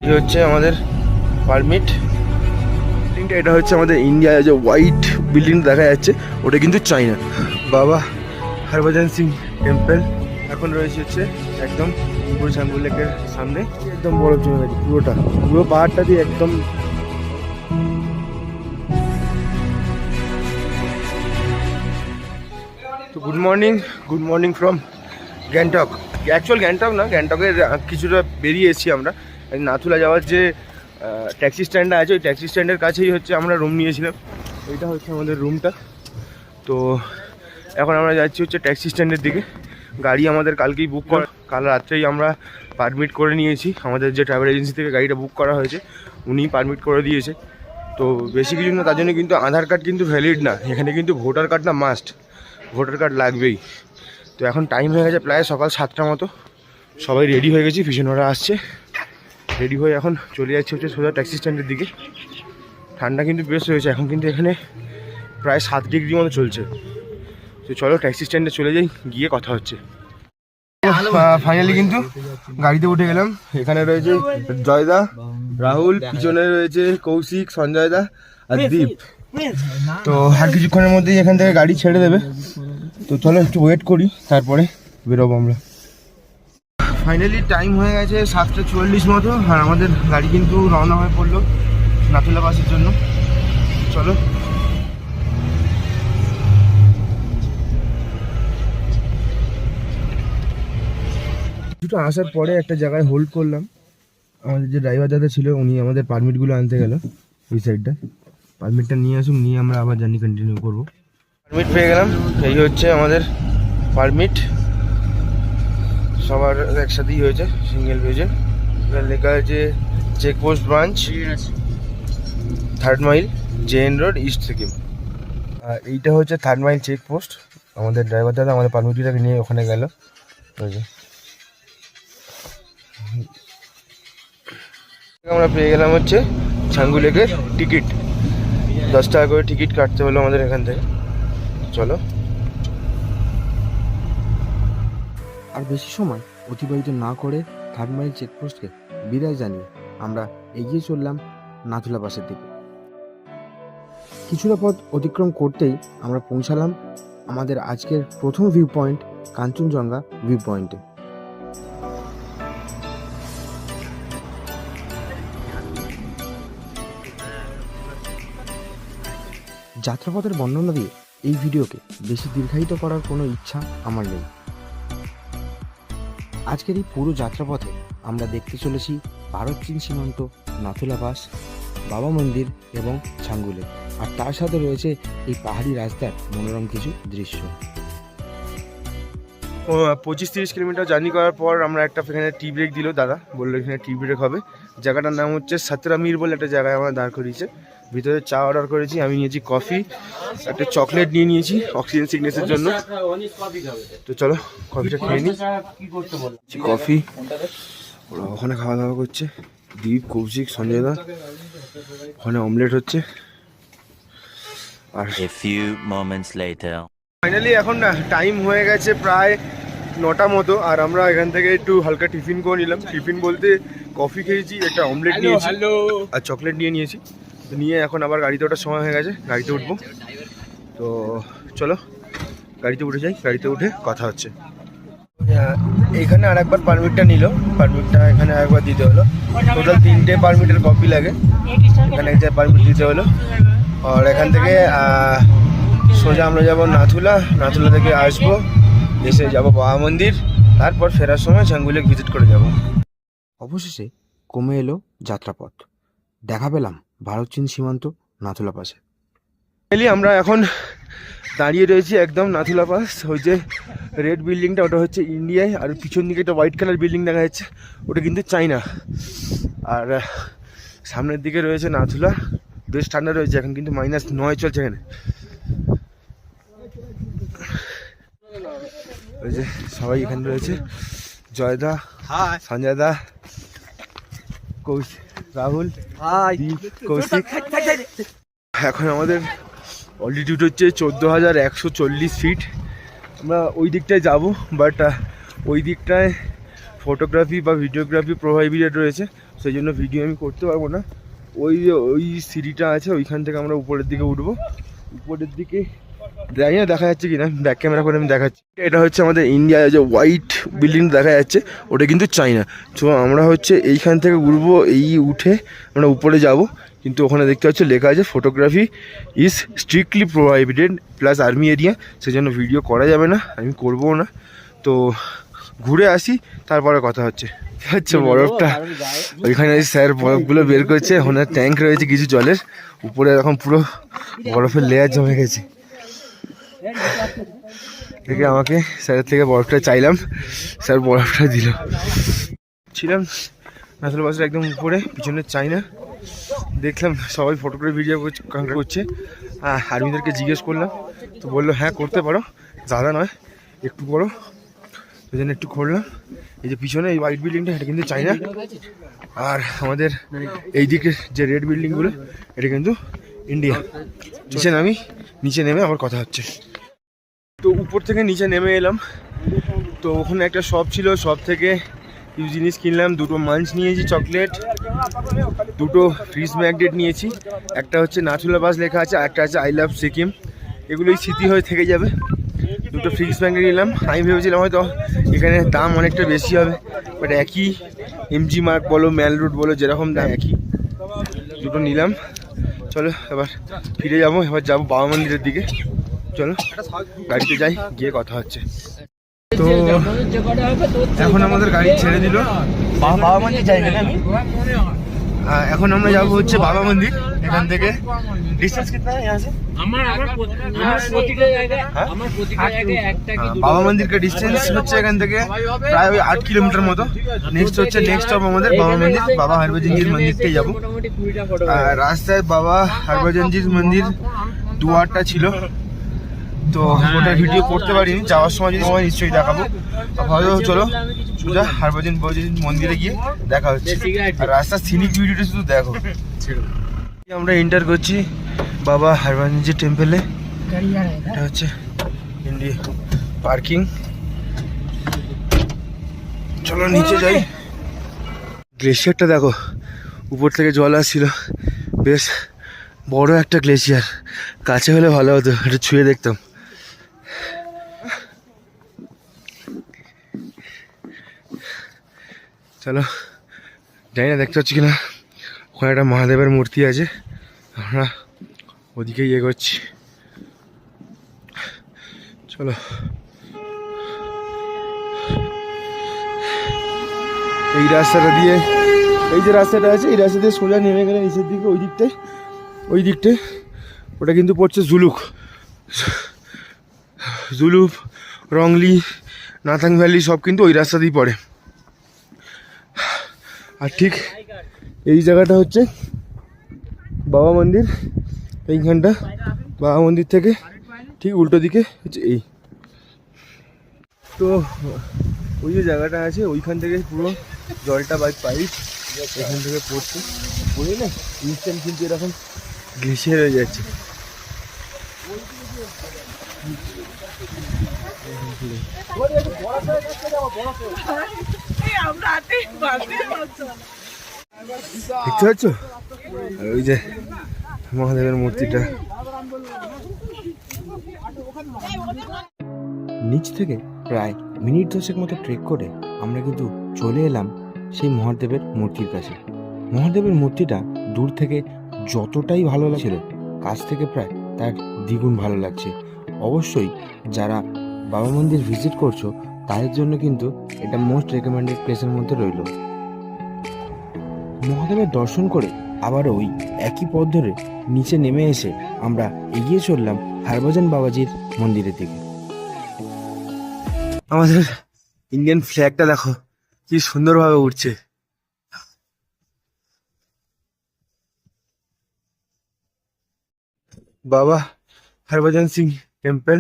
এই হচ্ছে আমাদের পারমিট। বিল্ডিংটা এটা হচ্ছে আমাদের ইন্ডিয়ায় যে হোয়াইট বিল্ডিং দেখা যাচ্ছে ওটা কিন্তু চাইনা। বাবা হরভজন সিং টেম্পল এখন রয়েছে হচ্ছে একদম পুরো ছাঙ্গু লেকের সামনে। একদম বরফ জমে গেছে পুরো পাহাড়টা দিয়ে একদম। তো good morning from Gangtok. Actual Gangtok না, গ্যাংটকের কিছুটা বেরিয়ে এসেছি আমরা। নাথুলা যাওয়ার যে ট্যাক্সি স্ট্যান্ডটা আছে ওই ট্যাক্সি স্ট্যান্ডের কাছেই হচ্ছে আমরা রুম নিয়েছিলাম। এইটা হচ্ছে আমাদের রুমটা। তো এখন আমরা যাচ্ছি হচ্ছে ট্যাক্সি স্ট্যান্ডের দিকে। গাড়ি আমাদের কালকেই বুক করা, কাল রাত্রেই আমরা পারমিট করে নিয়েছি। আমাদের যে ট্রাভেল এজেন্সি থেকে গাড়িটা বুক করা হয়েছে উনিই পারমিট করে দিয়েছে। তো বেশি কিছু না, তার জন্য কিন্তু আধার কার্ড কিন্তু ভ্যালিড না এখানে, কিন্তু ভোটার কার্ডটা মাস্ট, ভোটার কার্ড লাগবেই। তো এখন টাইম হয়ে গেছে প্রায় সকাল 7টার মতো। সবাই রেডি হয়ে গেছি, পিছনেরা আসছে। রেডি হয়ে এখন চলে যাচ্ছে হচ্ছে সোজা ট্যাক্সি স্ট্যান্ডের দিকে। ঠান্ডা কিন্তু বেশ হয়েছে, এখন কিন্তু এখানে প্রায় 7 ডিগ্রি মতো চলছে। তো চলো ট্যাক্সি স্ট্যান্ডে চলে যাই, গিয়ে কথা হচ্ছে। ফাইনালি কিন্তু গাড়িতে উঠে গেলাম। এখানে রয়েছে জয়দা, রাহুল, পিছনে রয়েছে কৌশিক, সঞ্জয়দা আর দীপ। তো আর কিছুক্ষণের মধ্যেই এখান থেকে গাড়ি ছেড়ে দেবে। তো চলো একটু ওয়েট করি, তারপরে বেরোবো আমরা। ফাইনালি টাইম হয়ে গেছে 7:44 মতো, আর আমাদের গাড়ি কিন্তু রওনা হয়ে পড়লো নাথুলা বাসের জন্য। চলো দুটো আসার পরে একটা জায়গায় হোল্ড করলাম। আমাদের যে ড্রাইভার দাদা ছিল উনি আমাদের পারমিটগুলো আনতে গেল ওই সাইডটা। পারমিটটা নিয়ে আসুন, নিয়ে আমরা আবার জার্নি কন্টিনিউ করবো। পারমিট পেয়ে গেলাম, এই হচ্ছে আমাদের পারমিট। সবার একসাথেই হয়েছে সিঙ্গেল পেজে। লেখা আছে checkpost branch 3rd mile JN road east Sikkim. আর এইটা হচ্ছে 3rd মাইল চেকপোস্ট। আমাদের ড্রাইভার দাদা আমাদের পারমিটটাকে নিয়ে ওখানে গেল। আমরা পেয়ে গেলাম হচ্ছে ছাঙ্গু লেকের টিকিট। 10 টাকা করে টিকিট কাটতে হলো আমাদের এখান থেকে। চলো আর বেশি সময় অতিবাহিত না করে 3rd মাইল চেকপোস্টকে বিদায় জানিয়ে আমরা এগিয়ে চললাম নাথুলা পাসের দিকে। কিছুটা পথ অতিক্রম করতেই আমরা পৌঁছালাম আমাদের আজকের প্রথম ভিউ পয়েন্ট কাঞ্চনজঙ্ঘা ভিউ পয়েন্টে। যাত্রাপথের বর্ণনা দিয়ে এই ভিডিওকে বেশি দীর্ঘায়িত করার কোনো ইচ্ছা আমার নেই। আজকের এই পুরো যাত্রাপথে আমরা দেখতে চলেছি ভারত চীন সীমান্ত, নাথুলা পাস, বাবা মন্দির এবং ছাঙ্গু লেক। আর তার সাথে রয়েছে এই পাহাড়ি রাস্তার মনোরম কিছু দৃশ্য। 25-30 কিলোমিটার জার্নি করার পর আমরা একটা এখানে টি ব্রেক দিল দাদা, বললো এখানে টি ব্রেক হবে। জায়গাটার নাম হচ্ছে সতরামির বলে একটা জায়গায় আমরা দাঁড় করিয়েছে। ভিতরে চা অর্ডার করেছি, আমি নিয়েছি কফি, একটা চকলেট নিয়ে নিয়েছি অক্সিজেন সিকনেসের জন্য। তো চলো কফিটা খেয়ে নিই। কফি ওরা ওখানে খাওয়া দাওয়া করছে, দীপ, কৌশিক, সঞ্জয়দা। ওখানে অমলেট হচ্ছে। আর ফাইনালি এখন না টাইম হয়ে গেছে প্রায় 9টা মতো, আর আমরা এখান থেকে একটু হালকা টিফিন করে নিলাম। টিফিন বলতে কফি খেয়েছি, একটা অমলেট নিয়েছি আর চকলেট নিয়েছি। তো নিয়ে এখন আবার গাড়িতে ওঠার সময় হয়ে গেছে, গাড়িতে উঠবো। তো চলো গাড়িতে উঠে যাই, গাড়িতে উঠে কথা হচ্ছে। এইখানে আর একবার পারমিটটা নিল, পারমিটটা এখানে আরেকবার দিতে হলো। টোটাল 3টে পারমিটের কপি লাগে, এখানে একটা পারমিট দিতে হলো। আর এখান থেকে সোজা আমরা যাব নাথুলা, নাথুলা থেকে আসবো, এসে যাব বাবা মন্দির, তারপর ফেরার সময় ছাঙ্গু লেক ভিজিট করে যাব। অবশেষে কমে এলো যাত্রাপথ, দেখা পেলাম ভারত চীন সীমান্ত নাথুলা পাসে। আমরা এখন দাঁড়িয়ে রয়েছি একদম নাথুলা পাস। ওই যে রেড বিল্ডিংটা ওটা হচ্ছে ইন্ডিয়ায়, আর পিছন দিকে একটা হোয়াইট কালার বিল্ডিং দেখা যাচ্ছে ওটা কিন্তু চাইনা। আর সামনের দিকে রয়েছে নাথুলা। বেশ ঠান্ডা রয়েছে এখন, কিন্তু -9 চলছে এখানে। ওই যে সবাই এখানে রয়েছে, জয়দা, সঞ্জয়দা, কৌশিক, রাহুল, কৌশিক। এখন আমাদের অল্টিটিউড হচ্ছে 14,140 ফিট। আমরা ওই দিকটায় যাব, বাট ওই দিকটায় ফটোগ্রাফি বা ভিডিওগ্রাফি প্রোহাইবিটেড রয়েছে। সেই জন্য ভিডিও আমি করতে পারবো না। ওই সিঁড়িটা আছে, ওইখান থেকে আমরা উপরের দিকে উঠবো। উপরের দিকে জানি না দেখা যাচ্ছে কিনা, ব্যাক ক্যামেরা করে আমি দেখাচ্ছি। এটা হচ্ছে আমাদের ইন্ডিয়া যে হোয়াইট বিল্ডিং দেখা যাচ্ছে, ওটা কিন্তু চাইনা। তো আমরা হচ্ছে এইখান থেকে উঠবো, এই উঠে আমরা উপরে যাব। কিন্তু ওখানে দেখতে পাচ্ছি লেখা আছে photography is strictly prohibited plus army area, সেজন্য ভিডিও করা যাবে না, আমি করবো না। তো ঘুরে আসি, তারপরে কথা হচ্ছে। আচ্ছা, বরফটা ওইখানে স্যার বরফগুলো বের করছে। ওখানে ট্যাঙ্ক রয়েছে কিছু জলের, উপরে এখন পুরো বরফের লেয়ার জমে গেছে। থেকে আমাকে স্যারের থেকে বরফটা চাইলাম, স্যার বরফটা দিল। ছিলাম নাথুলা পাসের একদম উপরে, পিছনে চাইনা। দেখলাম সবাই ফটোগ্রাফি ভিডিও করছে। আর্মিদেরকে জিজ্ঞেস করলাম, তো বললো হ্যাঁ করতে পারো, দাদা নয় একটু করো। ওই জন্য একটু করলাম। এই যে পিছনে এই হোয়াইট বিল্ডিংটা, এটা কিন্তু চাইনা। আর আমাদের এই দিকে যে রেড বিল্ডিংগুলো, এটা কিন্তু ইন্ডিয়া। নিচে নেমে আমার কথা হচ্ছে। তো উপর থেকে নিচে নেমে এলাম। তো ওখানে একটা শপ ছিল, শপ থেকে কিছু জিনিস কিনলাম। দুটো মাঞ্চ নিয়েছি চকলেট, দুটো ফ্রিজ ম্যাগনেট নিয়েছি। একটা হচ্ছে নাথুলা পাস লেখা আছে, একটা আছে আই লাভ সিকিম। এগুলোই স্মৃতি হয়ে থেকে যাবে। দুটো ফ্রিজ ম্যাগনেট নিলাম। আমি ভেবেছিলাম হয়তো এখানে দাম অনেকটা বেশি হবে, বাট একই এমজি মার্ক বলো, ম্যাল রুট বলো, যেরকম দাম একই। দুটো নিলাম। চলো এবার ফিরে যাবো, এবার যাবো বাবা মন্দিরের দিকে। চলো গাড়িতে যাই, গিয়ে কথা হচ্ছে। তো এখন আমাদের গাড়ি ছেড়ে দিল, বাবা মন্দির যাই না আমি। এখন আমরা যাবো হচ্ছে বাবা মন্দির। এখান থেকে ডিস্টেন্স কিतना है यहाँ से? বাবা মন্দির কা ডিস্টেন্স হচ্ছে এখান থেকে প্রায় ওই 8 কিলোমিটার মতো। নেক্সট স্টপ আমাদের বাবা মন্দির, বাবা হরভজনজির মন্দিরটাই যাবো। রাস্তায় বাবা হরভজনজির মন্দির দুয়ারটা ছিল, তো ওটা ভিডিও করতে পারিনি। যাওয়ার সময় যদি সময় নিশ্চয়ই দেখাবো। ভালো, চলো সোজা হরভজন মন্দিরে গিয়ে দেখা হচ্ছে। আর রাস্তার সিনিক ভিডিওটা শুধু দেখো। আমরা এন্টার করছি বাবা হরভজনজি টেম্পলে। এটা হচ্ছে ইন্ডিয়া পার্কিং। চলো নিচে যাই। গ্লেশিয়ারটা দেখো, উপর থেকে জল আসছিল, বেশ বড় একটা গ্লেশিয়ার। কাছে হলে ভালো হতো, এটা ছুঁয়ে দেখতাম। চলো, জানি না দেখতে পাচ্ছি কিনা, ওখানে একটা মহাদেবের মূর্তি আছে। আমরা ওদিকেই এগোচ্ছি। চলো, এই রাস্তাটা দিয়ে, এই যে রাস্তাটা আছে, এই রাস্তা দিয়ে সোজা নেমে গেলে নিচের দিকে ওই দিকটায় ওটা কিন্তু পড়ছে জুলুক, রংলি, নাথাং ভ্যালি সব কিন্তু ওই রাস্তা দিয়েই পড়ে। আর ঠিক এই জায়গাটা হচ্ছে বাবা মন্দির। এইখানটা বাবা মন্দির থেকে ঠিক উল্টো দিকে হচ্ছে এই। তো ওই যে জায়গাটা আছে, ওইখান থেকে পুরো জলটা পাইপ এখান থেকে পড়ছে, পড়ে না ইনস্ট্যান্ট কিন্তু এরকম গ্লেশিয়ার হয়ে যাচ্ছে। দেখতে পাচ্ছ ওই যে মহাদেবের মূর্তিটা। নিচ থেকে প্রায় মিনিট 10 মতো ট্রেক করে আমরা কিন্তু চলে এলাম সেই মহাদেবের মূর্তির কাছে। মহাদেবের মূর্তিটা দূর থেকে যতটাই ভালো লাগছিল, কাছ থেকে প্রায় তার দ্বিগুণ ভালো লাগছে। অবশ্যই যারা বাবা মন্দির ভিজিট করছো তাদের জন্য কিন্তু এটা মোস্ট রেকমেন্ডেড প্লেসের মধ্যে রইল। মহাদেবের দর্শন করে আবার ওই একই পথ ধরে নিচে নেমে এসে আমরা এগিয়ে চললাম হরভজন বাবাজির মন্দিরের দিকে। আমাদের ইন্ডিয়ান ফ্ল্যাগটা দেখো কি সুন্দরভাবে উঠছে। বাবা হরভজন সিং টেম্পল,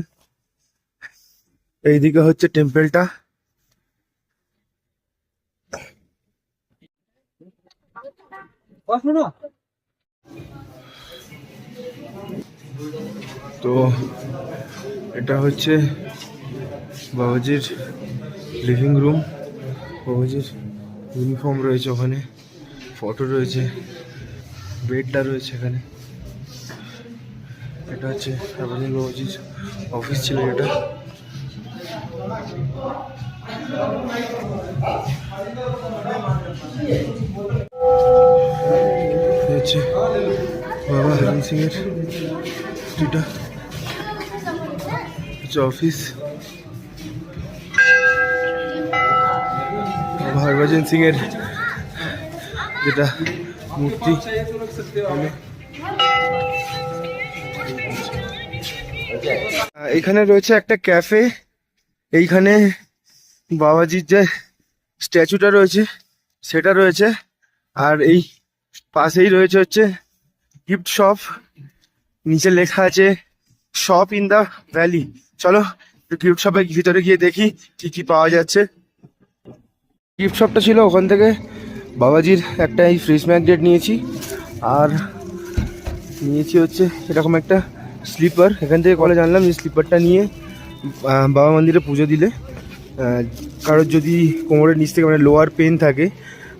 এইদিকে হচ্ছে টেম্পলটা। তো এটা হচ্ছে বাবাজির লিভিং রুম। বাবাজির ইউনিফর্ম রয়েছে ওখানে, ফটো রয়েছে, বেডটা রয়েছে এখানে। এটা হচ্ছে অ্যাভানিলোজির অফিস ছিল এটা। হচ্ছে বাবা হরিণ সিং এর যেটা হচ্ছে অফিস। বাবা হরভজন সিং এর যেটা মূর্তি। এখানে রয়েছে একটা ক্যাফে। এইখানে বাবাজির যে স্ট্যাচুটা রয়েছে সেটা রয়েছে, আর এই পাশেই রয়েছে হচ্ছে গিফট শপ। নিচে লেখা আছে শপ ইন দ্য ভ্যালি। চলো গিফট শপের ভিতরে গিয়ে দেখি কি কি পাওয়া যাচ্ছে। গিফট শপটা ছিল, ওখান থেকে বাবাজির একটা এই ফ্রিজ ম্যাগনেট নিয়েছি, আর নিয়েছি হচ্ছে এরকম একটা স্লিপার। এখান থেকে কলে জানলাম যে স্লিপারটা নিয়ে বাবা মন্দিরে পুজো দিলে কারোর যদি কোমরের নিচ থেকে মানে লোয়ার পেন থাকে,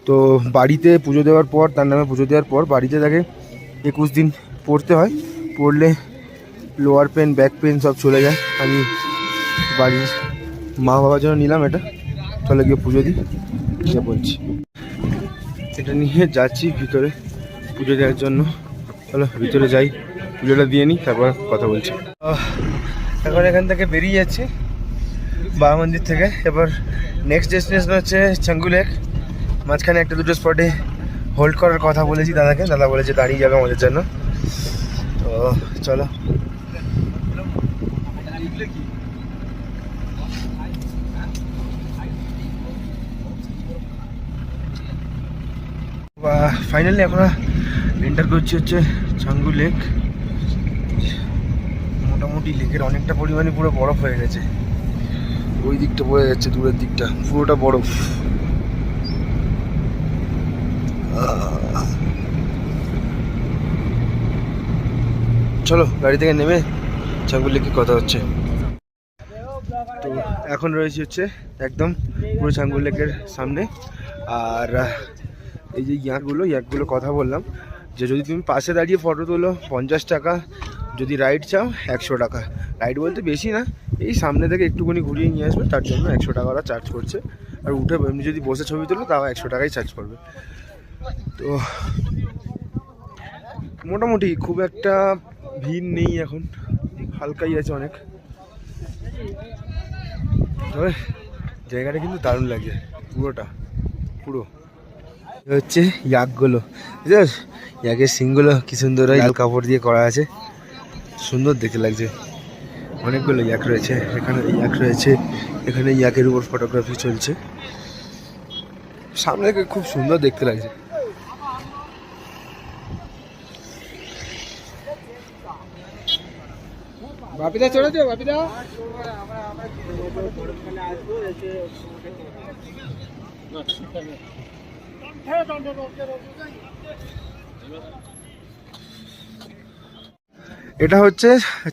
তো বাড়িতে পুজো দেওয়ার পর, তার নামে পুজো দেওয়ার পর বাড়িতে তাকে 21 দিন পড়তে হয়। পড়লে লোয়ার পেন, ব্যাক পেন সব চলে যায়। আমি বাড়ির মা বাবার জন্য নিলাম এটা। চলে গিয়ে পুজো দিই, যা বলছি। এটা নিয়ে যাচ্ছি ভিতরে পুজো দেওয়ার জন্য। চলো ভিতরে যাই, পুজোটা দিয়ে নিই, তারপর কথা বলছি। এখন এখান থেকে বেরিয়ে যাচ্ছি বাবা মন্দির থেকে। এবার নেক্সট ডেস্টিনেশন হচ্ছে ছাঙ্গু লেক। মাঝখানে একটা দুটো স্পটে হোল্ড করার কথা বলেছি দাদাকে, দাদা বলেছে দাঁড়িয়ে যাবে আমাদের জন্য। তো চলো। ফাইনালি এখন এন্টার করছি হচ্ছে ছাঙ্গু লেক। মোটামুটি লেকের অনেকটা পরিমাণে পুরো বরফ হয়ে গেছে। ওই দিকটা পড়ে যাচ্ছে, দূরের দিকটা পুরোটা বরফ। চলো গাড়ি থেকে নেমে ছাঙ্গু লেকে কথা হচ্ছে। তো এখন রয়েছে হচ্ছে একদম পুরো ছাঙ্গু লেকের সামনে। আর এই যে ইয়াকগুলো কথা বললাম যে যদি তুমি পাশে দাঁড়িয়ে ফটো তোলো 50 টাকা, যদি রাইড চাও 100 টাকা। রাইড বলতে বেশি না, এই সামনে থেকে একটুখানি ঘুরিয়ে নিয়ে আসবে, তার জন্য 100 টাকা ওরা চার্জ করছে। আর উঠে এমনি যদি বসে ছবি তোলো তাও 100 টাকাই চার্জ করবে। তো মোটামুটি খুব একটা ভিড় নেই এখন, হালকাই আছে অনেক। তবে জায়গাটা কিন্তু দারুণ লাগে, পুরো হচ্ছে ইয়াকগুলো। বুঝলি ইয়াকের সিংগুলো কি সুন্দর লাল কাপড় দিয়ে করা আছে, সুন্দর দেখতে লাগছে। অনেকগুলো ইয়াক রয়েছে এখানে, ইয়াক রয়েছে এখানে, ইয়াকের উপর ফটোগ্রাফি চলছে। সামনে থেকে খুব সুন্দর দেখতে লাগছে। বাপিদা চড়েছে, বাপিদা এটা হচ্ছে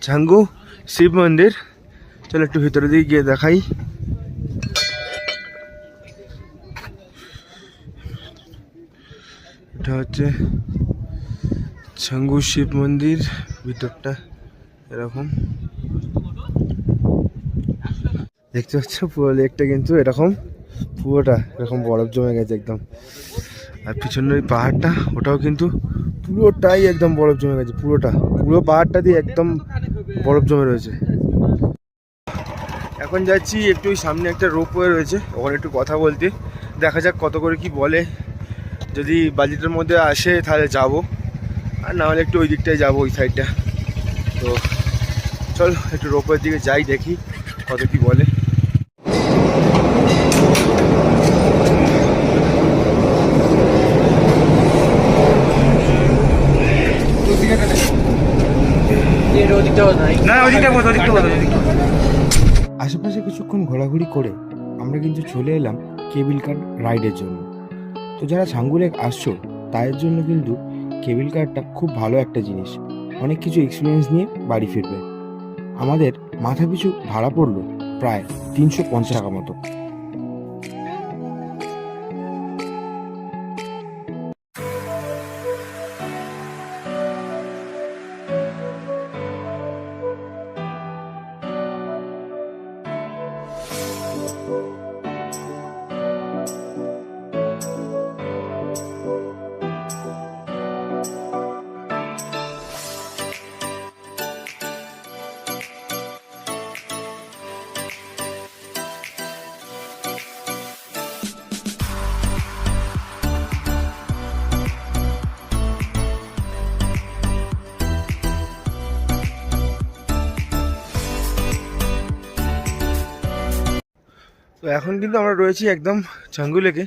ছাঙ্গু শিব মন্দির। চলো একটু ভিতরে দিকে গিয়ে দেখাই। এটা হচ্ছে ছাঙ্গু শিব মন্দির, ভিতরটা এরকম দেখতে পাচ্ছ। পুরো লেকটা কিন্তু এরকম, পুরোটা এরকম বরফ জমে গেছে একদম। আর পিছনের ওই পাহাড়টা, ওটাও কিন্তু পুরোটাই একদম বরফ জমে গেছে। পুরো পাহাড়টা দিয়ে একদম বরফ জমে রয়েছে। এখন যাচ্ছি একটু সামনে একটা রোপওয়ে রয়েছে, ওখানে একটু কথা বলতে। দেখা যাক কত করে কি বলে। যদি বাজেটের মধ্যে আসে তাহলে যাব, আর না হলে একটু ওই দিকটায় যাবো, ওই সাইডটা। তো চল একটু রোপওয়ের দিকে যাই, দেখি কত কি বলে। আশেপাশে কিছুক্ষণ ঘোরাঘুরি করে আমরা কিন্তু চলে এলাম কেবিল কার রাইডের জন্য। তো যারা ছাঙ্গু লেক আসছো তাদের জন্য কিন্তু কেবিল কারটা খুব ভালো একটা জিনিস, অনেক কিছু এক্সপিরিয়েন্স নিয়ে বাড়ি ফিরবে। আমাদের মাথাপিছু ভাড়া পড়লো প্রায় 350 টাকা মতো। তো এখন কিন্তু আমরা রয়েছি একদম ছাঙ্গু লেকে।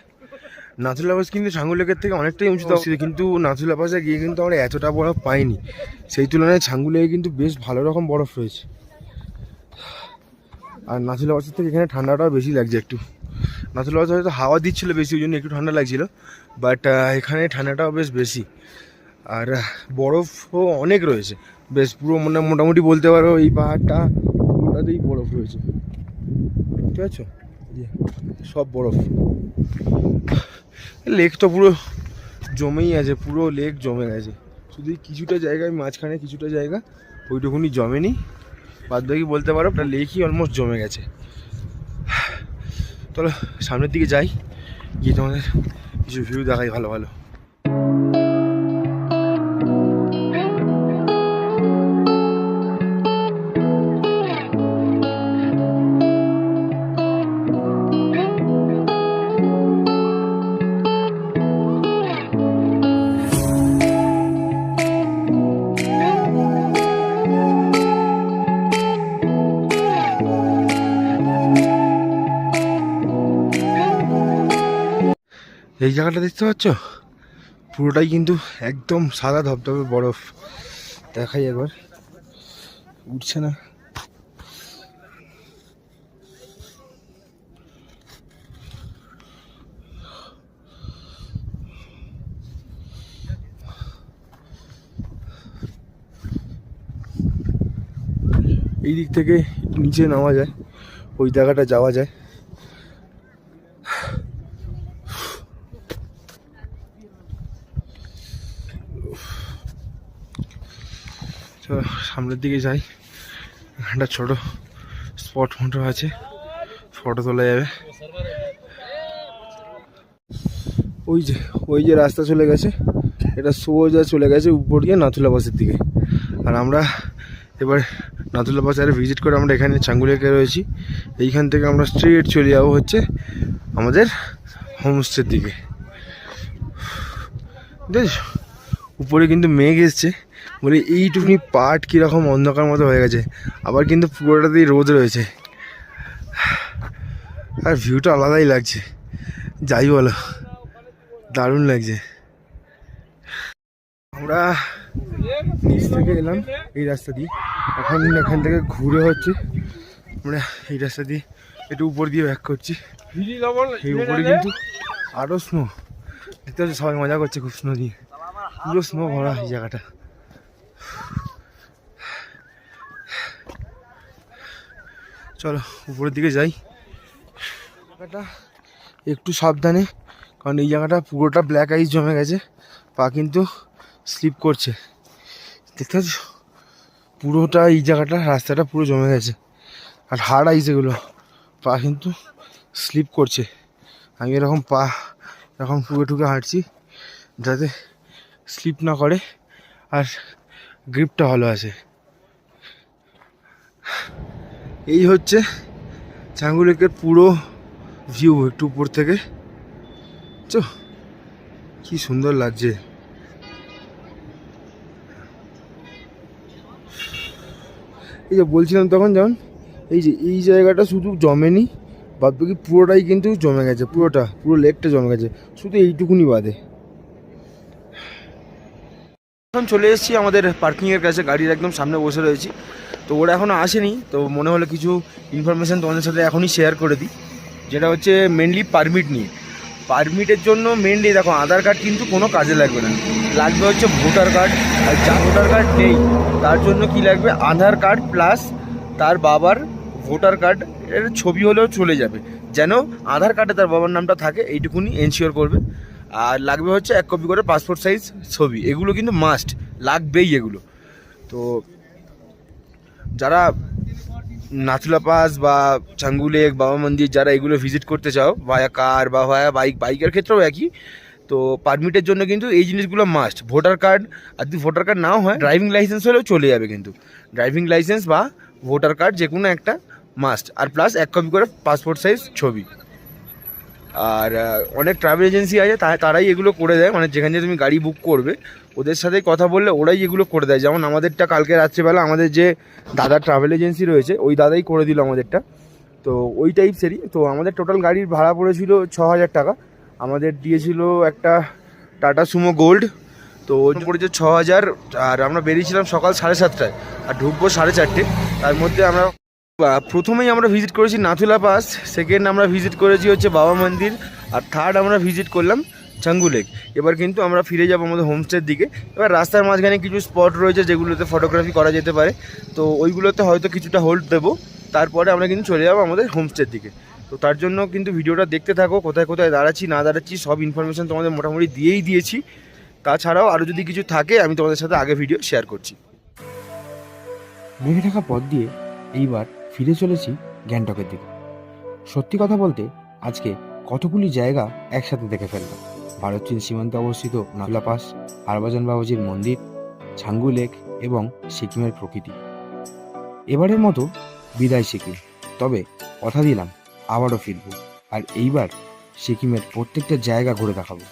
নাথুলা পাস কিন্তু ছাঙ্গু লেকের থেকে অনেকটাই উঁচুতে অবস্থিত, কিন্তু নাথুলা পাসে গিয়ে কিন্তু আমরা এতটা বরফ পাইনি। সেই তুলনায় ছাঙ্গু লেকে কিন্তু বেশ ভালো রকম বরফ রয়েছে। আর নাথুলা পাসের থেকে এখানে ঠান্ডাটাও বেশি লাগছে একটু। নাথুলা পাসে হয়তো হাওয়া দিচ্ছিলো বেশি, ওই জন্য একটু ঠান্ডা লাগছিলো, বাট এখানে ঠান্ডাটাও বেশ বেশি। আর বরফও অনেক রয়েছে, বেশ পুরো মোটামুটি বলতে পারো এই পাহাড়টা পুরোটাতেই বরফ রয়েছে, ঠিক আছে? সব বরফ। লেক তো পুরো জমেই আছে, পুরো লেক জমে গেছে, শুধু কিছুটা জায়গায় মাঝখানে কিছুটা জায়গা ওইটুকুনি জমেনি, বাদ বাকি বলতে পারো ওটা লেকই অলমোস্ট জমে গেছে। চলো সামনের দিকে যাই, গিয়ে তোমাদের কিছু ভিউ দেখাই ভালো ভালো। এই জায়গাটা দেখতে পাচ্ছ, পুরোটাই কিন্তু একদম সাদা ধবধবে বরফ। দেখাই একবার, উঠছে না। এই দিক থেকে নিচে নামা যায়, ওই জায়গাটা যাওয়া যায়। সামনের দিকে যাই, একটা ছোট স্পট ফটো আছে, ফটো তোলা যাবে। ওই যে রাস্তা চলে গেছে, এটা সোজা চলে গেছে উপর দিয়ে নাথুলা পাসের দিকে। আর আমরা এবার নাথুলা পাস আরে ভিজিট করে আমরা এখানে ছাঙ্গু লেকে রয়েছি। এইখান থেকে আমরা স্ট্রেট চলে যাবো হচ্ছে আমাদের হোমস্টের দিকে। দেখ উপরে কিন্তু মেঘ এসছে বলে এইটুকুনি পাট কীরকম অন্ধকার মতো হয়ে গেছে, আবার কিন্তু পুরোটাতেই রোদ রয়েছে, আর ভিউটা আলাদাই লাগছে, যাই বলো দারুণ লাগছে। আমরা নিচ থেকে এলাম এই রাস্তা দিয়ে, এখন এখান থেকে ঘুরে হচ্ছে আমরা এই রাস্তা দিয়ে একটু উপর দিয়ে ব্যাক করছি। এই উপরে কিন্তু আরও স্নো দেখতে হচ্ছে, সবাই মজা করছে খুব স্নো দিয়ে, পুরো স্নো ভরা এই জায়গাটা। চলো উপরের দিকে যাই। জায়গাটা একটু সাবধানে, কারণ এই জায়গাটা পুরোটা ব্ল্যাক আইস জমে গেছে, পা কিন্তু স্লিপ করছে, দেখতে পাচ্ছ পুরোটা এই জায়গাটা রাস্তাটা পুরো জমে গেছে, আর হার্ড আইস এগুলো, পা কিন্তু স্লিপ করছে। আমি এরকম পা এরকম টুকে টুকে হাঁটছি যাতে স্লিপ না করে আর গ্রিপটা ভালো আছে। এই হচ্ছে ছাঙ্গু লেকের পুরো ভিউ একটু উপর থেকে, চো কি সুন্দর লাগছে। এই যে বলছিলাম তখন, যেমন এই জায়গাটা শুধু জমেনি, বাদ বাকি পুরোটাই কিন্তু জমে গেছে, পুরো লেকটা জমে গেছে, শুধু এইটুকুনি বাদে। এখন চলে এসেছি আমাদের পার্কিংয়ের কাছে, গাড়ির একদম সামনে বসে রয়েছি। তো ওরা এখনও আসেনি, তো মনে হলো কিছু ইনফরমেশান তোমাদের সাথে এখনই শেয়ার করে দিই, যেটা হচ্ছে মেনলি পারমিট নিয়ে। পারমিটের জন্য মেনলি দেখো আধার কার্ড কিন্তু কোনো কাজে লাগবে না, লাগবে হচ্ছে ভোটার কার্ড। আর যার ভোটার কার্ড নেই তার জন্য কি লাগবে, আধার কার্ড প্লাস তার বাবার ভোটার কার্ড এর ছবি হলেও চলে যাবে, যেন আধার কার্ডে তার বাবার নামটা থাকে, এইটুকুনি এনশিওর করবে। আর লাগবে হচ্ছে 1 কপি করে পাসপোর্ট সাইজ ছবি, এগুলো কিন্তু মাস্ট লাগবেই এগুলো। তো যারা নাথুলা পাস বা ছাঙ্গু লেক, বাবা মন্দির যারা এগুলো ভিজিট করতে চাও ভায়া কার বা ভায়া বাইকের ক্ষেত্রেও একই, তো পারমিটের জন্য কিন্তু এই জিনিসগুলো মাস্ট। ভোটার কার্ড, আর যদি ভোটার কার্ড নাও হয় ড্রাইভিং লাইসেন্স হলেও চলে যাবে, কিন্তু ড্রাইভিং লাইসেন্স বা ভোটার কার্ড যে কোনো একটা মাস্ট, আর প্লাস 1 কপি করে পাসপোর্ট সাইজ ছবি। আর অনেক ট্রাভেল এজেন্সি আছে তারাই এগুলো করে দেয়, মানে যেখানে তুমি গাড়ি বুক করবে ওদের সাথে কথা বললে ওরাই এগুলো করে দেয়। যেমন আমাদেরটা কালকে রাত্রিবেলা আমাদের যে দাদা ট্রাভেল এজেন্সি রয়েছে ওই দাদাই করে দিল আমাদেরটা। তো ওই টাইপসেরই। তো আমাদের টোটাল গাড়ির ভাড়া পড়েছিল 6,000 টাকা। আমাদের দিয়েছিল একটা টাটা সুমো গোল্ড, তো ওই পড়েছে 6,000। আর আমরা বেরিয়েছিলাম সকাল 7:30টায় আর ঢুকবো 4:30। তার মধ্যে আমরা প্রথমেই আমরা ভিজিট করেছি নাথুলা পাস, সেকেন্ড আমরা ভিজিট করেছি হচ্ছে বাবা মন্দির, আর থার্ড আমরা ভিজিট করলাম চাঙ্গু লেক। এবার কিন্তু আমরা ফিরে যাবো আমাদের হোমস্টের দিকে। এবার রাস্তার মাঝখানে কিছু স্পট রয়েছে যেগুলোতে ফটোগ্রাফি করা যেতে পারে, তো ওইগুলোতে হয়তো কিছুটা হোল্ড দেবো, তারপরে আমরা কিন্তু চলে যাবো আমাদের হোমস্টের দিকে। তো তার জন্য কিন্তু ভিডিওটা দেখতে থাকো, কোথায় কোথায় দাঁড়াচ্ছি না দাঁড়াচ্ছি সব ইনফরমেশান তোমাদের মোটামুটি দিয়েই দিয়েছি। তাছাড়াও আরও যদি কিছু থাকে আমি তোমাদের সাথে আগে ভিডিও শেয়ার করছি। মেঘে ঢাকা পথ দিয়ে এইবার ফিরে চলেছি গ্যাংটকের দিকে। সত্যি কথা বলতে আজকে কতগুলি জায়গা একসাথে দেখে ফেললাম। ভারত চীন সীমান্তে অবস্থিত নাথুলা পাস, হরভজন বাবাজির মন্দির, ছাঙ্গু লেক এবং সিকিমের প্রকৃতি। এবারের মতো বিদায় সিকিম, তবে কথা দিলাম আবারও ফিরব, আর এইবার সিকিমের প্রত্যেকটা জায়গা ঘুরে দেখাবো।